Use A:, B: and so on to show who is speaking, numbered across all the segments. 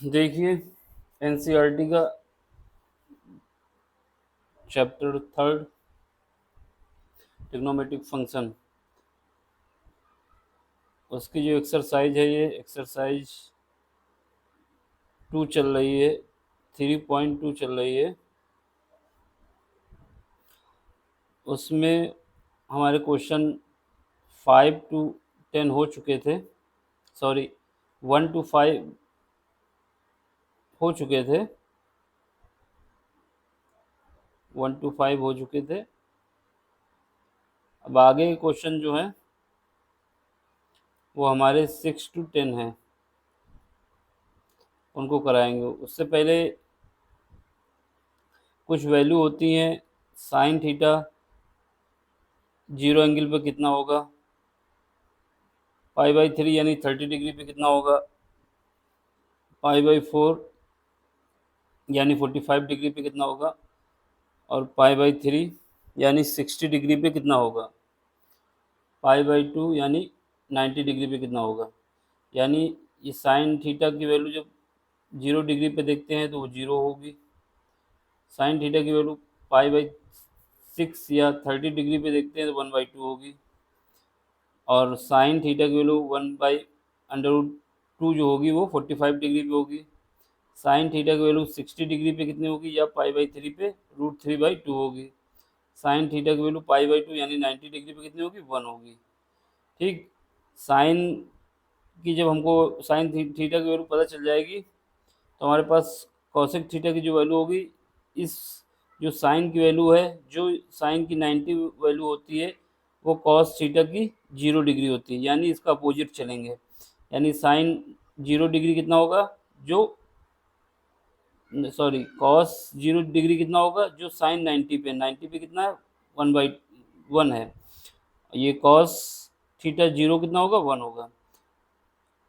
A: देखिए, एनसीईआरटी का chapter third trigonometric function, उसकी जो एक्सरसाइज है, ये एक्सरसाइज 2 चल रही है, 3.2 चल रही है। उसमें हमारे क्वेश्चन 5 to 10 हो चुके थे, सॉरी 1 to 5 हो चुके थे, 1 to 5 हो चुके थे। अब आगे के क्वेश्चन जो हैं वो हमारे 6 to 10 हैं, उनको कराएंगे। उससे पहले कुछ वैल्यू होती हैं, साइन थीटा 0 एंगल पे कितना होगा, पाई/3 यानी 30 डिग्री पे कितना होगा, पाई/4 यानी 45 डिग्री पे कितना होगा, और पाई/3 यानी 60 डिग्री पे कितना होगा, पाई/2 यानी 90 डिग्री पे कितना होगा। यानी ये साइन थीटा की वैल्यू जब 0 डिग्री पे देखते हैं तो वो 0 होगी, साइन थीटा की वैल्यू पाई/6 या 30 डिग्री पे देखते हैं तो 1/2 होगी, और साइन थीटा की वैल्यू 1/√2 जो होगी वो 45 डिग्री पे होगी। साइन थीटा की वैल्यू 60 डिग्री पे कितनी होगी, या पाई/3 पे √3/2 होगी। साइन थीटा की वैल्यू पाई/2 यानी 90 डिग्री पे कितनी होगी, 1 होगी। ठीक, साइन की जब हमको साइन थीटा की वैल्यू पता चल जाएगी तो हमारे पास कॉसेक थीटा की जो वैल्यू होगी, इस जो साइन की वैल्यू है, जो साइन की 90 वैल्यू होती है वो कॉस थीटा की 0 डिग्री होती है, यानी इसका अपोजिट चलेंगे। यानी साइन 0 डिग्री कितना होगा, जो सॉरी कॉस 0 डिग्री कितना होगा, जो साइन 90 पे कितना है, 1/1 है। ये कॉस थीटा 0 कितना होगा, 1 होगा।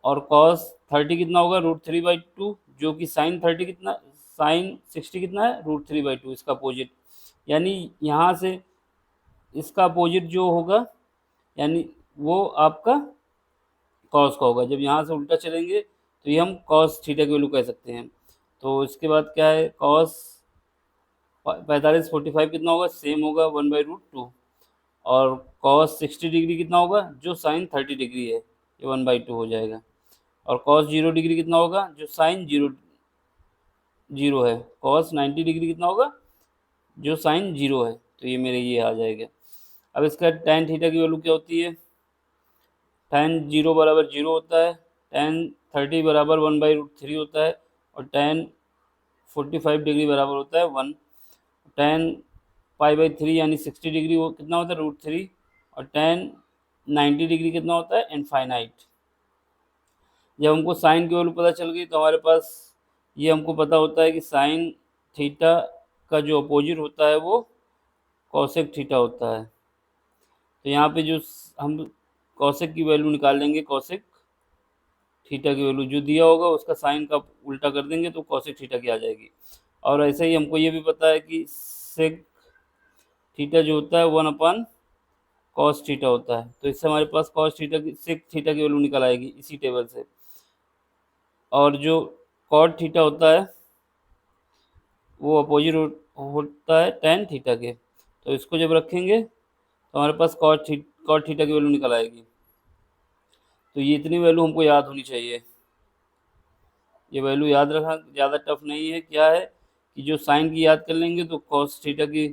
A: और कॉस 30 कितना होगा, √3/2, जो कि साइन 30 कितना, साइन 60 कितना है, √3/2, इसका अपोजिट। यानी यहाँ से इसका अपोजिट जो होगा, यानी वो आपका कॉस का होगा। जब यहाँ से उल्टा चलेंगे तो ये हम कॉस थीटा की वैल्यू कह सकते हैं। तो इसके बाद क्या है, कॉस 45 कितना होगा, सेम होगा 1/√2। और कॉस 60 डिग्री कितना होगा, जो साइन 30 डिग्री है, ये 1/2 हो जाएगा। और कॉस 0 डिग्री कितना होगा, जो साइन 0 है। कॉस 90 डिग्री कितना होगा, जो साइन 0 है। तो ये मेरे ये आ जाएगा। अब इसका tan थीटा की वैल्यू क्या होती है, tan 0 बराबर 0 होता है, tan 30 बराबर 1/√3 होता है, और tan 45 डिग्री बराबर होता है 1। tan पाई/3 यानी 60 डिग्री वो कितना होता है, √3, और tan 90 डिग्री कितना होता है, इनफाइनाइट। जब हमको साइन की वैल्यू पता चल गई तो हमारे पास ये हमको पता होता है कि साइन थीटा का जो अपोजिट होता है वो कॉसेक थीटा होता है। तो यहाँ पे जो हम कॉसेक की वैल्यू निकाल लेंगे, कॉसेक थीटा की वैल्यू जो दिया होगा उसका साइन का उल्टा कर देंगे तो कॉसेक थीटा की आ जाएगी। और ऐसे ही हमको ये भी पता है कि सेक थीटा जो होता है 1 कॉस थीटा होता है। तो इससे हमारे पास कॉस थीटा की सेक थीटा की वैल्यू निकल आएगी इसी टेबल से। और जो कॉट थीटा होता है वो अपोजिट होता है tan थीटा के। तो इसको जब रखेंगे तो हमारे पास कॉट थीटा की वैल्यू निकल आएगी। तो ये इतनी वैल्यू हमको याद होनी चाहिए। ये वैल्यू याद रखना ज़्यादा टफ नहीं है। क्या है कि जो साइन की याद कर लेंगे तो कॉस थीटा की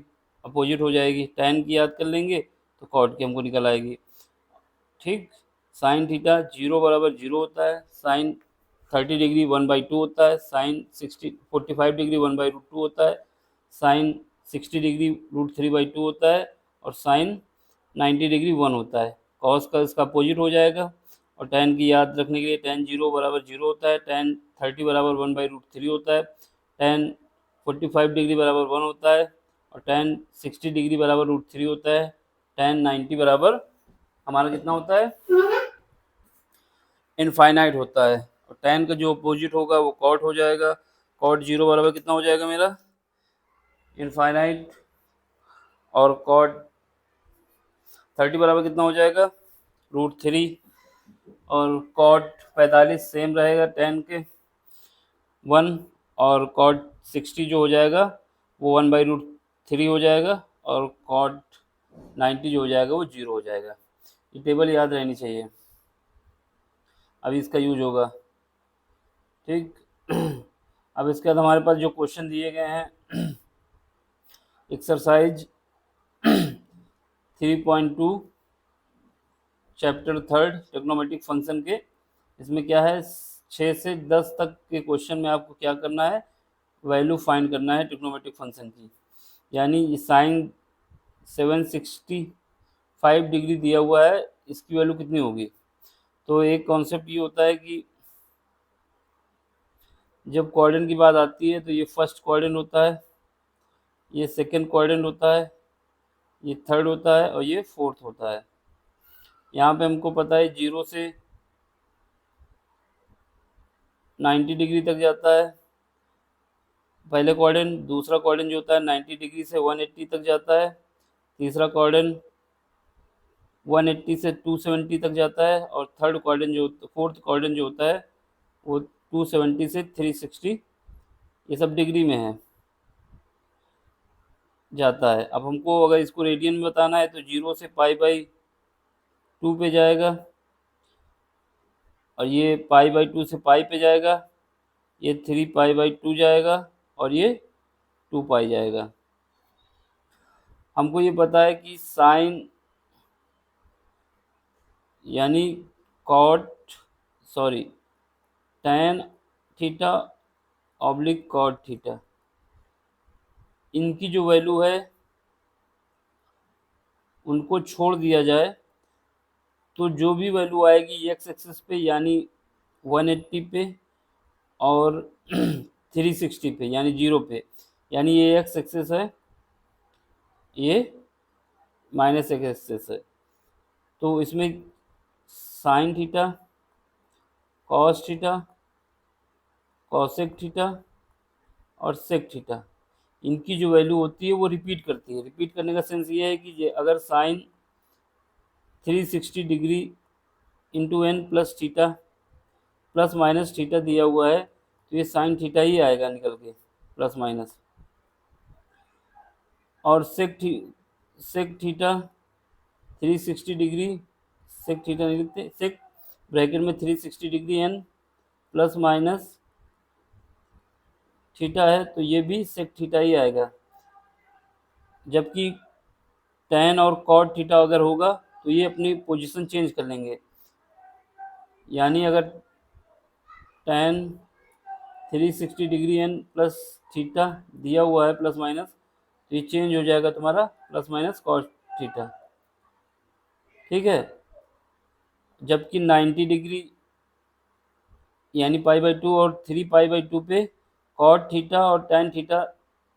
A: अपोजिट हो जाएगी, tan की याद कर लेंगे तो कॉट की हमको निकल आएगी। ठीक, साइन थीटा 0 बराबर 0 होता है, साइन 30 डिग्री 1/2 होता है, साइन 45 डिग्री 1/√2 होता है, साइन 60 डिग्री √3/2 होता है, और साइन 90 डिग्री 1 होता है। कॉस का इसका अपोजिट हो जाएगा। और tan की याद रखने के लिए tan 0 बराबर 0 होता है, tan 30 बराबर 1/√3 होता है, tan 45 डिग्री बराबर 1 होता है, और tan 60 डिग्री बराबर √3 होता है, tan 90 बराबर हमारा कितना होता है, इनफाइनाइट होता है। और tan का जो अपोजिट होगा वो कॉट हो जाएगा। कॉट 0 बराबर कितना हो जाएगा मेरा, इनफाइनाइट। और कॉट 30 बराबर कितना हो जाएगा, √3। और कॉट 45 सेम रहेगा tan के। 1 और कॉट 60 जो हो जाएगा वो 1/√3 हो जाएगा, और कॉट 90 जो हो जाएगा वो 0 हो जाएगा। ये टेबल याद रहनी चाहिए, अभी इसका यूज होगा। ठीक। अब इसके बाद हमारे पास जो क्वेश्चन दिए गए हैं, एक्सरसाइज 3.2 चैप्टर 3 ट्रिग्नोमेट्रिक फंक्शन के, इसमें क्या है 6 से 10 तक के क्वेश्चन में आपको क्या करना है, वैल्यू फाइंड करना है ट्रिग्नोमेट्रिक फंक्शन की। यानी ये साइन 765 डिग्री दिया हुआ है, इसकी वैल्यू कितनी होगी। तो एक कॉन्सेप्ट ये होता है कि जब क्वाड्रेंट की बात आती है तो ये फर्स्ट क्वाड्रेंट होता है, ये सेकंड क्वाड्रेंट होता है, ये थर्ड होता है, और ये फोर्थ होता है। यहाँ पे हमको पता है 0 से 90 डिग्री तक जाता है पहले क्वाड्रेंट, दूसरा क्वाड्रेंट जो होता है 90 डिग्री से 180 तक जाता है, तीसरा क्वाड्रेंट 180 से 270 तक जाता है, और फोर्थ क्वाड्रेंट जो होता है वो 270 से 360, ये सब डिग्री में है, जाता है। अब हमको अगर इसको रेडियन में बताना है तो 0 से π/2 पे जाएगा, और ये π/2 से पाई पे जाएगा, ये 3π/2 जाएगा, और ये 2π जाएगा। हमको ये पता है कि साइन यानी tan theta oblique cot theta, इनकी जो वैल्यू है उनको छोड़ दिया जाए तो जो भी वैल्यू आएगी एक्स एक्सिस पे यानी 180 पे और 360 पे यानी 0 पे, यानी ये एक्स एक्सिस है, ये माइनस एक्स एक्सिस है। तो इसमें sign theta, cos theta, cosec theta और सेक थीटा, इनकी जो वैल्यू होती है वो रिपीट करती है। रिपीट करने का सेंस ये है कि अगर sine 360 degree into n plus theta plus minus theta दिया हुआ है तो ये साइन थीटा ही आएगा निकल के, प्लस माइनस। और sec theta 360 degree, sec theta नहीं लिखते, सेक ब्रैकेट में 360 degree n plus minus theta है तो ये भी सेक थीटा ही आएगा। जबकि tan और cot थीटा अगर होगा तो ये अपनी पोजीशन चेंज कर लेंगे, यानी अगर tan 360 degree n plus theta दिया हुआ है प्लस माइनस, तो ये चेंज हो जाएगा तुम्हारा प्लस माइनस cos थीटा। ठीक है। जबकि 90 डिग्री यानी π/2 और 3π/2 पे cot थीटा और tan थीटा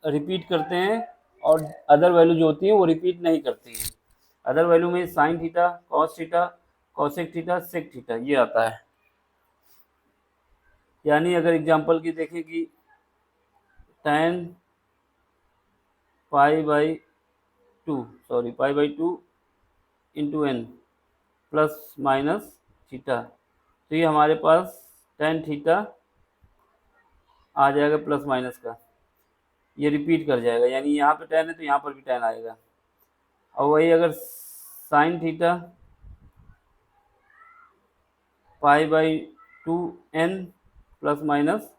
A: रिपीट करते हैं, और अदर वैल्यू जो होती है वो रिपीट नहीं करती है। अदर वैल्यू में sine theta, cos theta, cosec theta, sec theta ये आता है। यानी अगर एग्जांपल की देखें कि tan π/2 into n plus minus theta, तो ये हमारे पास tan थीटा आ जाएगा प्लस माइनस का, ये रिपीट कर जाएगा, यानी यहाँ पे tan है तो यहाँ पर भी tan आएगा। और वही अगर sine theta π/2 n plus minus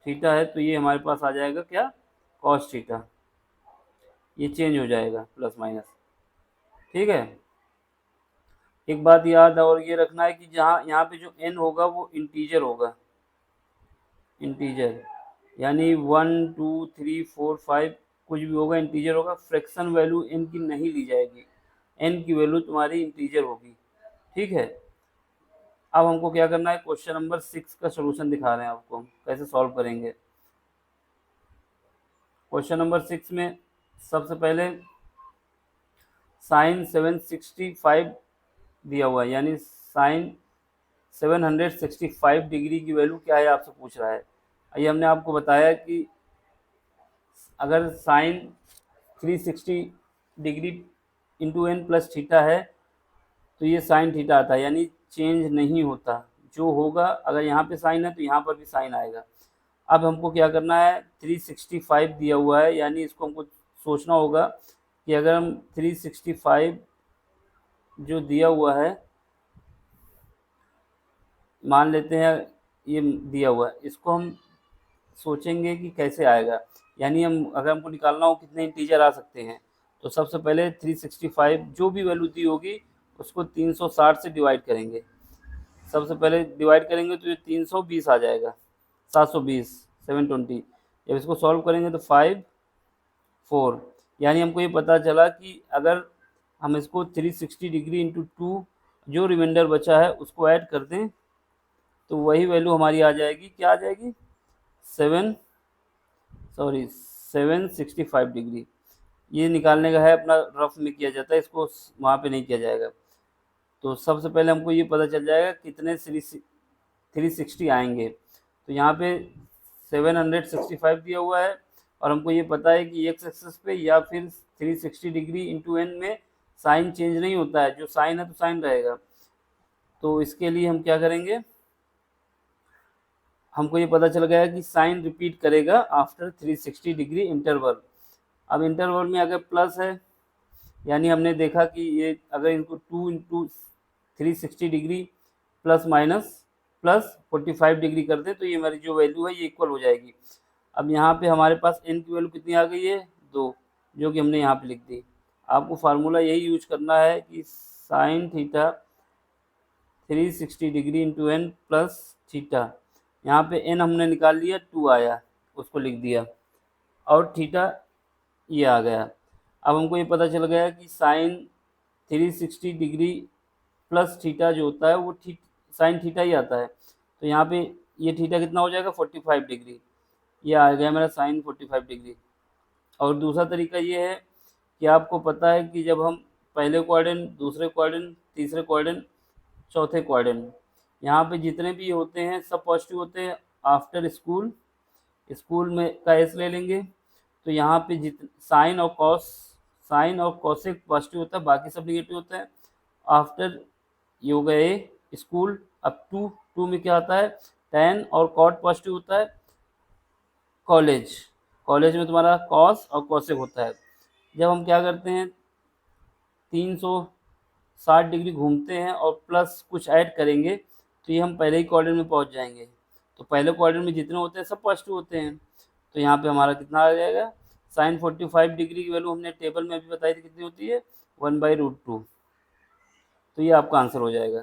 A: theta है तो ये हमारे पास आ जाएगा क्या, कॉस थीटा, ये चेंज हो जाएगा प्लस माइनस। ठीक है। एक बात याद और ये रखना है कि जहाँ यहाँ पे जो n होगा वो इंटीजर होगा, इंटीजर यानी 1 2 3 4 5 कुछ भी होगा इंटीजर होगा। फ्रैक्शन वैल्यू n की नहीं ली जाएगी, n की वैल्यू तुम्हारी इंटीजर होगी। ठीक है। अब हमको क्या करना है, क्वेश्चन नंबर 6 का सलूशन दिखा रहे हैं आपको कैसे सॉल्व करेंगे। क्वेश्चन नंबर 6 में सबसे पहले साइन 765 दिया हुआ है, यानी साइन 765 डिग्री की वैल्यू क्या है आपसे पूछ रहा है। ये हमने आपको बताया कि अगर sine 360 degree into n plus theta है तो ये साइन थीटा आता है, यानी चेंज नहीं होता, जो होगा अगर यहाँ पे साइन है तो यहाँ पर भी साइन आएगा। अब हमको क्या करना है, 365 दिया हुआ है, यानी इसको हमको सोचना होगा कि अगर हम 365 जो दिया हुआ है, मान लेते हैं ये दिया हुआ है, इसको हम सोचेंगे कि कैसे आएगा, यानी हम अगर हमको निकालना हो कितने इंटीजर आ सकते हैं, तो सबसे पहले 365 जो भी वैल्यू दी होगी उसको 360 से डिवाइड करेंगे। सबसे पहले डिवाइड करेंगे तो ये 320 आ जाएगा, 720, 720। जब इसको सॉल्व करेंगे तो 5 4, यानी हमको ये पता चला कि अगर हम इसको 360 डिग्री इंटू 2 जो रिमाइंडर बचा है उसको ऐड कर दें तो वही वैल्यू हमारी आ जाएगी, क्या आ जाएगी, 765 डिग्री। ये निकालने का है अपना, रफ में किया जाता है इसको, वहाँ पे नहीं किया जाएगा। तो सबसे पहले हमको ये पता चल जाएगा कितने 360 आएंगे। तो यहाँ पे 765 दिया हुआ है और हमको ये पता है कि एक्स एक्सिस पे या फिर 360 डिग्री इंटू एन में साइन चेंज नहीं होता है, जो साइन है तो साइन रहेगा। तो इसके लिए हम क्या करेंगे, हमको ये पता चल गया कि साइन रिपीट करेगा आफ्टर 360 डिग्री इंटरवल। अब इंटरवल में अगर प्लस है, यानी हमने देखा कि ये अगर इनको 2 into 360 degree plus minus plus 45 degree कर दें तो ये हमारी जो वैल्यू है ये इक्वल हो जाएगी। अब यहाँ पे हमारे पास n की वैल्यू कितनी आ गई है, 2, जो कि हमने यहाँ पे लिख दी। आपको फार्मूला यही यूज करना है कि sine theta 360 degree into n plus theta, यहाँ पे n हमने निकाल लिया, 2 आया, उसको लिख दिया, और थीटा ये आ गया। अब हमको ये पता चल गया कि साइन 360 डिग्री प्लस थीटा जो होता है वो साइन थीटा ही आता है। तो यहाँ पे ये थीटा कितना हो जाएगा, 45 डिग्री, ये आ गया मेरा साइन 45 डिग्री। और दूसरा तरीका ये है कि आपको पता है कि जब हम पहले क्वाड्रेंट, दूसरे क्वाड्रेंट, तीसरे क्वाड्रेंट, चौथे क्वाड्रेंट, यहाँ पे जितने भी होते हैं सब पॉजिटिव होते हैं। आफ्टर स्कूल, स्कूल में का एस ले लेंगे तो यहाँ पे साइन और कॉसेक पॉजिटिव होता है, बाकी सब निगेटिव होता है। आफ्टर ये हो गए स्कूल। अब टू में क्या आता है, टेन और कॉट पॉजिटिव होता है। कॉलेज में तुम्हारा कॉस और कॉसेक होता है। जब हम क्या करते हैं 360 डिग्री घूमते हैं और प्लस कुछ ऐड करेंगे तो ये हम पहले ही क्वाड्रेंट में पहुंच जाएंगे। तो पहले क्वाड्रेंट में जितने होते हैं सब पॉजिटिव होते हैं। तो यहाँ पे हमारा कितना आ जाएगा, साइन 45 डिग्री की वैल्यू हमने टेबल में अभी बताई थी कितनी होती है, 1/√2। तो ये आपका आंसर हो जाएगा।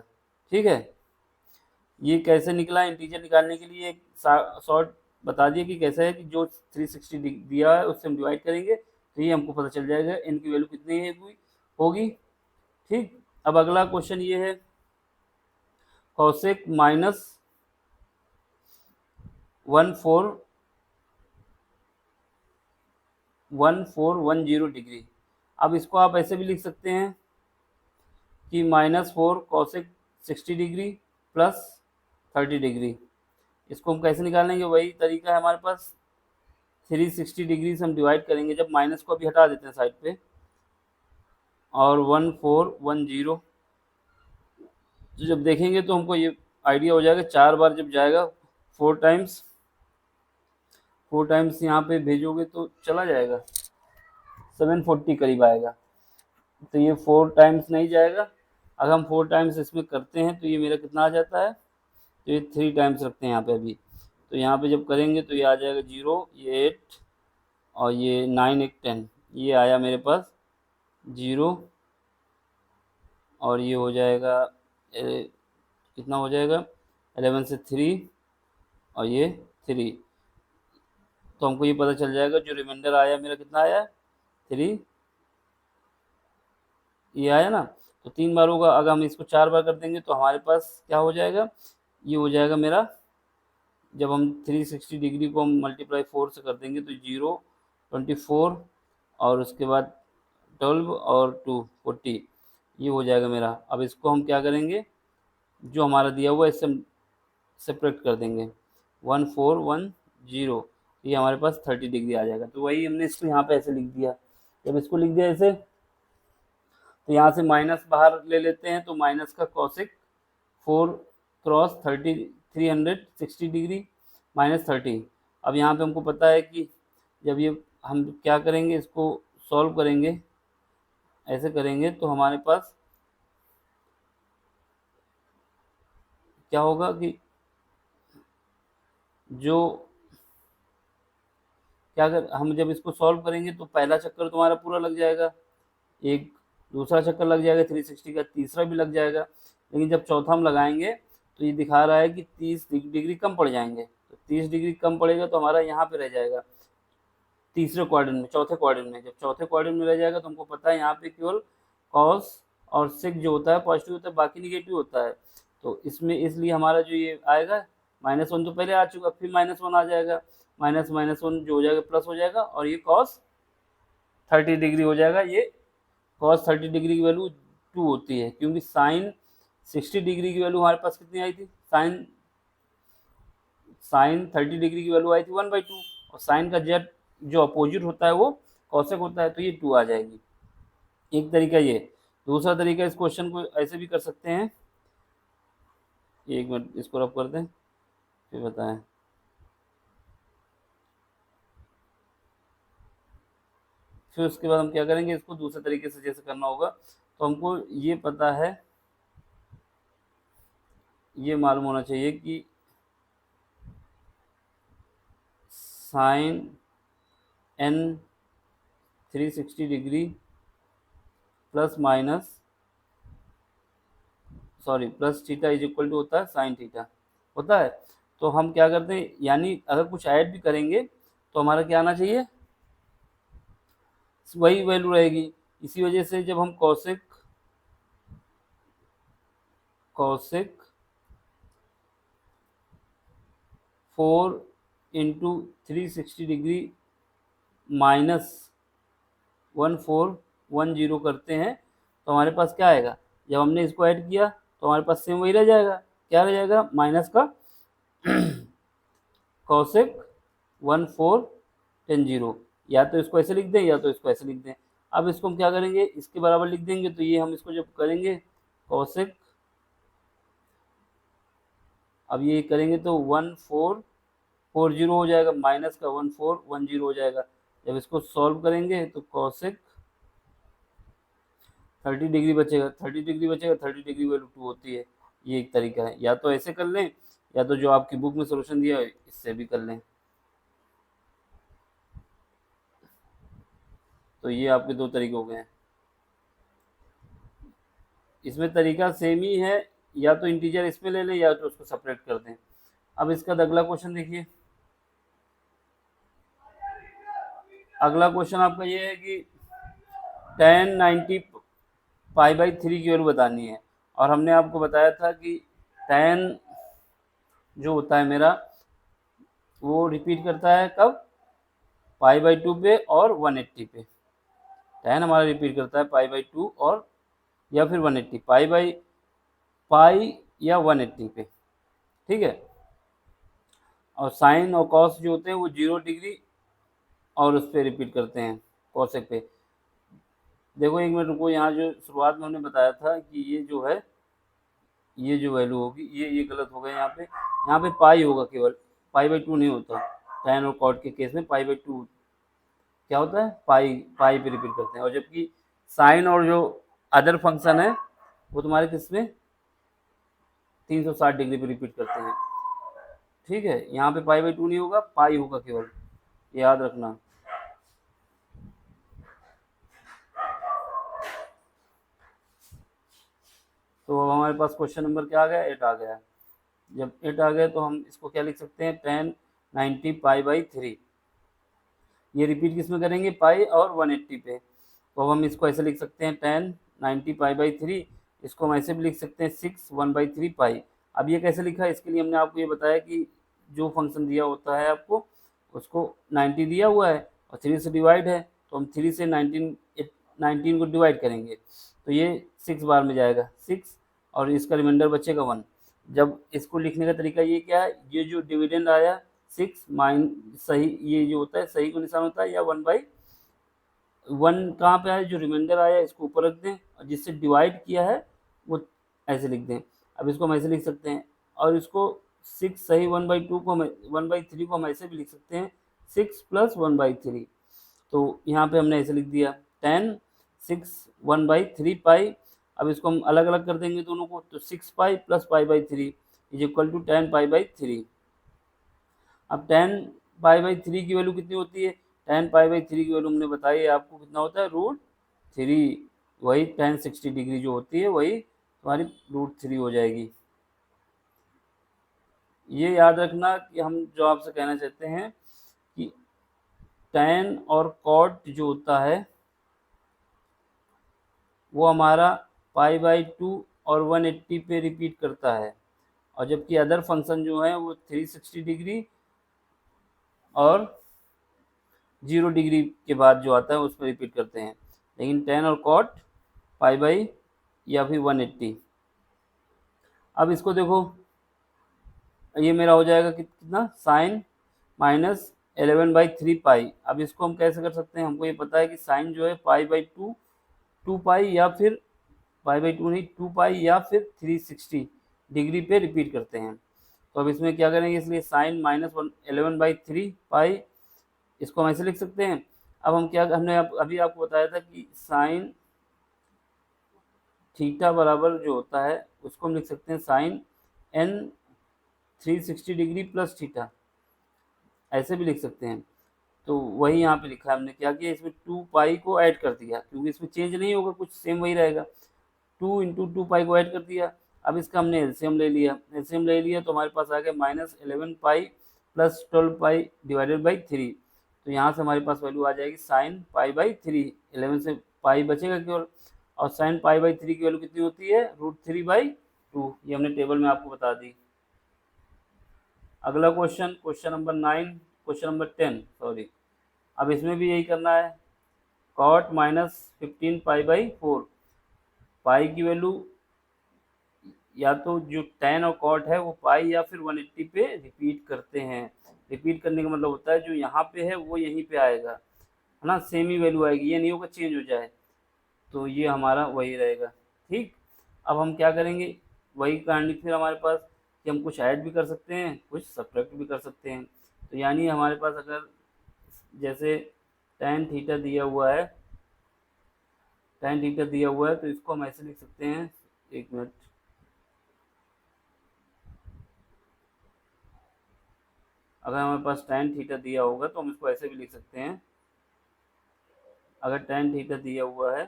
A: ठीक है, ये कैसे निकला, इंटीजर निकालने के लिए एक शॉर्ट बता दिए कि कैसे है कि जो 360 दिया है उससे हम डिवाइड करेंगे तो ये हमको पता चल जाएगा n की वैल्यू कितनी होगी। ठीक, अब अगला क्वेश्चन ये है, कॉसेक माइनस 1410 डिग्री। अब इसको आप ऐसे भी लिख सकते हैं कि -4 कॉसेक 60 डिग्री प्लस 30 डिग्री। इसको हम कैसे निकालेंगे, वही तरीका है हमारे पास, 360 डिग्री से हम डिवाइड करेंगे, जब माइनस को अभी हटा देते हैं साइड पे, और 1410। तो जब देखेंगे तो हमको ये आइडिया हो जाएगा, 4 बार जब जाएगा 4 टाइम्स यहाँ पे भेजोगे तो चला जाएगा, 740 करीब आएगा। तो ये 4 टाइम्स नहीं जाएगा। अगर हम 4 टाइम्स इसमें करते हैं तो ये मेरा कितना आ जाता है, तो ये 3 टाइम्स रखते हैं यहाँ पे अभी। तो यहाँ पे जब करेंगे तो ये आ जाएगा 0, ये 8 और ये 9 1 10, ये आया मेरे पास 0, और ये हो जाएगा कितना हो जाएगा, 11 से 3 और ये 3। तो हमको ये पता चल जाएगा जो रिमाइंडर आया मेरा कितना आया, 3, ये आया ना। तो 3 बार होगा, अगर हम इसको 4 बार कर देंगे तो हमारे पास क्या हो जाएगा, ये हो जाएगा मेरा, जब हम 360 डिग्री को हम मल्टीप्लाई 4 से कर देंगे तो 0, 24 और उसके बाद 12 और 2 40, ये हो जाएगा मेरा। अब इसको हम क्या करेंगे, जो हमारा दिया हुआ है इससे हम सेपरेट कर देंगे, 1410, ये हमारे पास 30 डिग्री आ जाएगा। तो वही हमने इसको यहाँ पे ऐसे लिख दिया। जब इसको लिख दिया ऐसे तो यहाँ से माइनस बाहर ले लेते हैं, तो माइनस का कॉसेक 4 क्रॉस 30 360 डिग्री -30। अब यहाँ पे हमको पता है कि जब ये हम क्या करेंगे, इसको सॉल्व करेंगे, ऐसे करेंगे तो हमारे पास क्या होगा कि जो क्या कर हम जब इसको सॉल्व करेंगे तो पहला चक्कर तुम्हारा पूरा लग जाएगा, एक दूसरा चक्कर लग जाएगा 360 का, तीसरा भी लग जाएगा। लेकिन जब चौथा हम लगाएंगे तो ये दिखा रहा है कि 30 डिग्री कम पड़ जाएंगे, तो 30 डिग्री कम पड़ेगा तो हमारा यहाँ पे रह जाएगा तीसरे क्वाड्रेंट में, चौथे क्वाड्रेंट में। जब चौथे क्वाड्रेंट में रह जाएगा तो हमको पता है यहाँ पे केवल कॉस और सेक जो होता है पॉजिटिव होता है, बाकी निगेटिव होता है। तो इसमें इसलिए हमारा जो ये आएगा -1 तो पहले आ चुका, फिर -1 आ जाएगा, -1 जो हो जाएगा प्लस हो जाएगा, और ये कॉस 30 डिग्री हो जाएगा। ये कॉस 30 डिग्री की वैल्यू 2 होती है, क्योंकि साइन 60 डिग्री की वैल्यू हमारे पास कितनी आई थी, साइन 30 डिग्री की वैल्यू आई थी 1/2, और साइन का जेड जो अपोजिट होता है वो कॉसेक होता है, तो ये 2 आ जाएगी। एक तरीका ये। दूसरा तरीका, इस क्वेश्चन को ऐसे भी कर सकते हैं, एक मिनट इसको रब कर दें फिर बताएं। फिर उसके बाद हम क्या करेंगे, इसको दूसरे तरीके से जैसे करना होगा, तो हमको ये पता है, ये मालूम होना चाहिए कि sine n 360 degree plus theta is equal to होता है साइन थीटा, होता है। तो हम क्या करते हैं, यानी अगर कुछ ऐड भी करेंगे तो हमारा क्या आना चाहिए, वही वैल्यू रहेगी। इसी वजह से जब हम कॉसेक 4 इंटू 360 डिग्री माइनस 1410 करते हैं तो हमारे पास क्या आएगा, जब हमने इसको ऐड किया तो हमारे पास सेम वही रह जाएगा, क्या रह जाएगा, माइनस का कॉसेक 1410, या तो इसको ऐसे लिख दें या तो इसको ऐसे लिख दें। अब इसको हम क्या करेंगे, इसके बराबर लिख देंगे, तो ये हम इसको जब करेंगे कॉसेक, अब ये करेंगे तो 1440 हो जाएगा, माइनस का 1410 हो जाएगा। जब इसको सॉल्व करेंगे तो कॉसेक 30 डिग्री बचेगा, 30 डिग्री बचेगा, 30 डिग्री वैल्यू 2 होती है। ये एक तरीका है, या तो ऐसे कर लें या तो जो आपकी बुक में सोल्यूशन दिया है इससे भी कर लें। तो ये आपके दो तरीके हो गए हैं। इसमें तरीका सेम ही है, या तो इंटीजर इसमें ले लें या तो उसको सेपरेट कर दें। अब इसका अगला क्वेश्चन देखिए। अगला क्वेश्चन आपका ये है कि tan 90 π/3 की वैल्यू बतानी है, और हमने आपको बताया था कि tan जो होता है मेरा वो रिपीट करता है कब, π/2 पे और 180 पे। tan हमारा रिपीट करता है π/2 और या फिर 180, पाई या 180 पे, ठीक है। और साइन और कॉस जो होते हैं वो 0 डिग्री और उस पर रिपीट करते हैं, कॉसेक पे। देखो एक मिनट रुको, यहाँ जो शुरुआत में हमने बताया था कि ये जो है, ये जो वैल्यू होगी ये गलत हो गया। यहाँ पे पाई होगा, केवल π/2 नहीं होता। tan और कॉट के केस में π/2 क्या होता है, पाई पे रिपीट करते हैं, और जबकि साइन और जो अदर फंक्शन है वो तुम्हारे किस में 360 डिग्री पे रिपीट करते हैं, ठीक है। यहाँ पे π/2 नहीं होगा, पाई होगा केवल, याद रखना। तो अब हमारे पास क्वेश्चन नंबर क्या आ गया, 8 आ गया। जब 8 आ गया तो हम इसको क्या लिख सकते हैं, tan 90 π/3, ये रिपीट किस में करेंगे, पाई और 180 पे। तो अब हम इसको ऐसे लिख सकते हैं tan 90 π/3, इसको हम ऐसे भी लिख सकते हैं 6 1/3 पाई। अब ये कैसे लिखा है, इसके लिए हमने आपको ये बताया कि जो फंक्शन दिया होता है आपको, उसको 90 दिया हुआ है और 3 से डिवाइड है, तो हम 3 से 19 को डिवाइड करेंगे तो ये 6 बार में जाएगा 6, और इसका रिमाइंडर बचेगा 1। जब इसको लिखने का तरीका ये क्या है, ये जो डिविडेंड आया 6 माइन सही, ये जो होता है सही को निशान होता है, या 1/1 कहाँ पे आया, जो रिमाइंडर आया इसको ऊपर रख दें, और जिससे डिवाइड किया है वो ऐसे लिख दें। अब इसको हम ऐसे लिख सकते हैं, और इसको 6 सही 1/2 को हम 1/3 को हम ऐसे भी लिख सकते हैं 6 प्लस 1/3। तो यहाँ पे हमने ऐसे लिख दिया 10 6 1/3 पाई। अब इसको हम अलग अलग कर देंगे दोनों को, तो 6 पाई प्लस पाई/3 इज इक्वल टू 10 पाई/3। अब 10 पाई/3 की वैल्यू कितनी होती है? 10 पाई/3 की वैल्यू हमने बताई है आपको, कितना होता है √3। वही 10 60 डिग्री जो होती है वही तुम्हारी √3 हो जाएगी। ये याद रखना कि हम जो आपसे कहना चाहते हैं कि tan और cot जो होता है वो हमारा पाई/2 और 180 पे रिपीट करता है, और जबकि अदर फंक्शन जो है वो 360 डिग्री और 0 डिग्री के बाद जो आता है उस पर रिपीट करते हैं। लेकिन tan और cot पाई या फिर 180। अब इसको देखो, ये मेरा हो जाएगा कितना साइन -11/3 पाई। अब इसको हम कैसे कर सकते हैं? हमको ये पता है कि साइन जो है पाई/2 2 पाई या फिर पाई/2 नहीं 2 पाई या फिर 360 डिग्री पे रिपीट करते हैं। तो अब इसमें क्या करेंगे, इसलिए साइन -11/3 पाई इसको हम ऐसे लिख सकते हैं। अब हम क्या, हमने अभी आपको बताया था कि साइन थीटा बराबर जो होता है उसको हम लिख सकते हैं sine n 360 degree plus theta, ऐसे भी लिख सकते हैं। तो वही यहाँ पे लिखा है, हमने क्या किया, इसमें 2 पाई को ऐड कर दिया, क्योंकि इसमें चेंज नहीं होगा, कुछ सेम वही रहेगा। 2 इंटू 2 पाई को ऐड कर दिया। अब इसका हमने एलसीएम ले लिया, एलसीएम ले लिया तो हमारे पास आ गया -11 pi plus 12 pi divided by 3। तो यहाँ से हमारे पास वैल्यू आ जाएगी साइन पाई/3। 11 से पाई बचेगा केवल, और साइन पाई/3 की वैल्यू कितनी होती है √3/2। ये हमने टेबल में आपको बता दी। अगला question, question number 9, question number 10 sorry. अब इसमें भी यही करना है, cot -15 पाई/4। पाई की वैल्यू या तो जो tan और cot है वो पाई या फिर 180 पे रिपीट करते हैं। रिपीट करने का मतलब होता है जो यहाँ पे है वो यहीं पे आएगा, है ना, सेम ही वैल्यू आएगी, ये नहीं होगा चेंज हो जाए। तो ये हमारा वही रहेगा। ठीक, अब हम क्या करेंगे, वही कहानी फिर हमारे पास कि हम कुछ ऐड भी कर सकते हैं कुछ सब्ट्रैक्ट भी कर सकते हैं। तो यानी हमारे पास अगर जैसे tan थीटा दिया हुआ है, tan थीटा दिया हुआ है तो इसको हम ऐसे लिख सकते हैं, एक मिनट, अगर हमारे पास tan थीटा दिया होगा तो हम इसको ऐसे भी लिख सकते हैं। अगर tan थीटा दिया हुआ है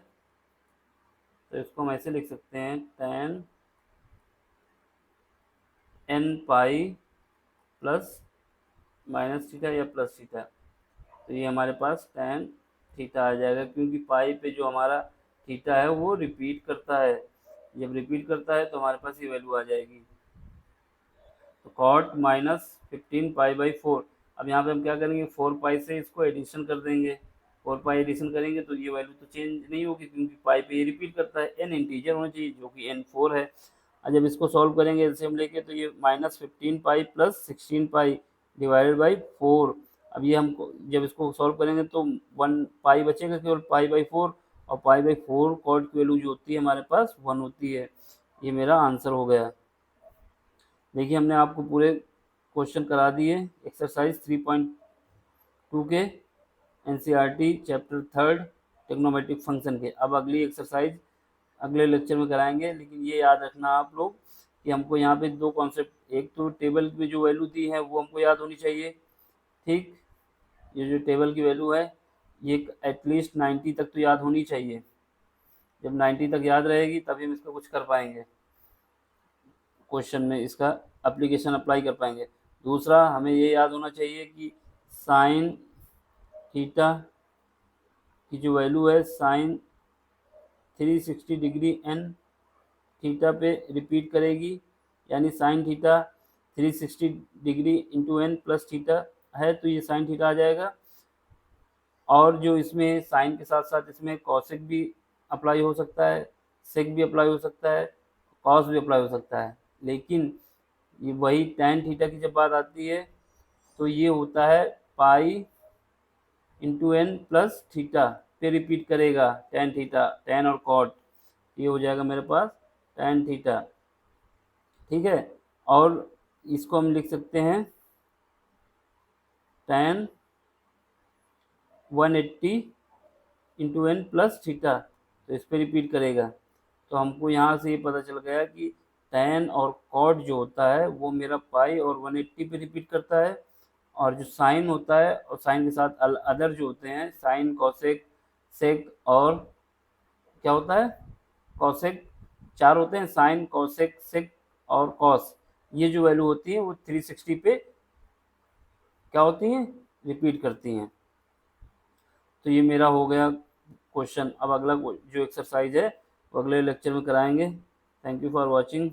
A: तो इसको हम ऐसे लिख सकते हैं tan n pi plus minus theta या प्लस थीटा। तो ये हमारे पास tan थीटा आ जाएगा, क्योंकि पाई पे जो हमारा थीटा है वो रिपीट करता है। जब रिपीट करता है तो हमारे पास ये वैल्यू आ जाएगी। तो cot -15 पाई/4। अब यहाँ पे हम क्या करेंगे, 4 पाई से इसको एडिशन कर देंगे। 4 पाई एडिशन करेंगे तो ये वैल्यू तो चेंज नहीं होगी, क्योंकि पाई पे ये रिपीट करता है। n इंटीजर होना चाहिए जो कि n4 है। और जब इसको सॉल्व करेंगे एलसीएम लेके तो ये -15 pi plus 16 pi divided by 4। अब ये हमको जब इसको सॉल्व करेंगे तो 1 पाई बचेगा केवल पाई/4, और पाई/4 कॉट की वैल्यू जो होती है हमारे पास 1 होती है। ये मेरा आंसर हो गया। देखिए हमने आपको पूरे क्वेश्चन करा दिए एक्सरसाइज 3.2 के एनसीईआरटी चैप्टर 3 ट्रिग्नोमेट्रिक फंक्शन के। अब अगली एक्सरसाइज अगले लेक्चर में कराएंगे, लेकिन ये याद रखना आप लोग कि हमको यहाँ पे दो कॉन्सेप्ट, एक तो टेबल में जो वैल्यू दी है वो हमको याद होनी चाहिए। ठीक, ये जो टेबल की वैल्यू है ये एटलीस्ट 90 तक तो याद होनी चाहिए। जब 90 तक याद रहेगी तभी हम इसका कुछ कर पाएंगे, क्वेश्चन में इसका एप्लीकेशन अप्लाई कर पाएंगे। दूसरा हमें ये याद होना चाहिए कि साइन थीटा की जो वैल्यू है साइन 360 डिग्री एन थीटा पे रिपीट करेगी, यानी sine theta 360 degree into n plus theta है तो ये साइन थीटा आ जाएगा। और जो इसमें साइन के साथ साथ इसमें कॉसेक भी अप्लाई हो सकता है, सेक भी अप्लाई हो सकता है, कॉस भी अप्लाई हो सकता है। लेकिन ये वही tan थीटा की जब बात आती है तो ये होता है pi into n plus theta पे रिपीट करेगा tan थीटा, tan और कॉट, ये हो जाएगा मेरे पास tan थीटा। ठीक है, और इसको हम लिख सकते हैं tan 180 into n plus theta. तो इस पर रिपीट करेगा, तो हमको यहाँ से ये पता चल गया कि tan और cot जो होता है वो मेरा पाई और 180 पे रिपीट करता है, और जो साइन होता है और साइन के साथ अदर जो होते हैं साइन कोसेक सेक और क्या होता है कॉसेक, चार होते हैं साइन कोसेक सेक और कॉस, ये जो वैल्यू होती है वो 360 पे क्या होती हैं रिपीट करती हैं। तो ये मेरा हो गया क्वेश्चन। अब अगला जो एक्सरसाइज है वो अगले लेक्चर में कराएंगे। Thank you for watching.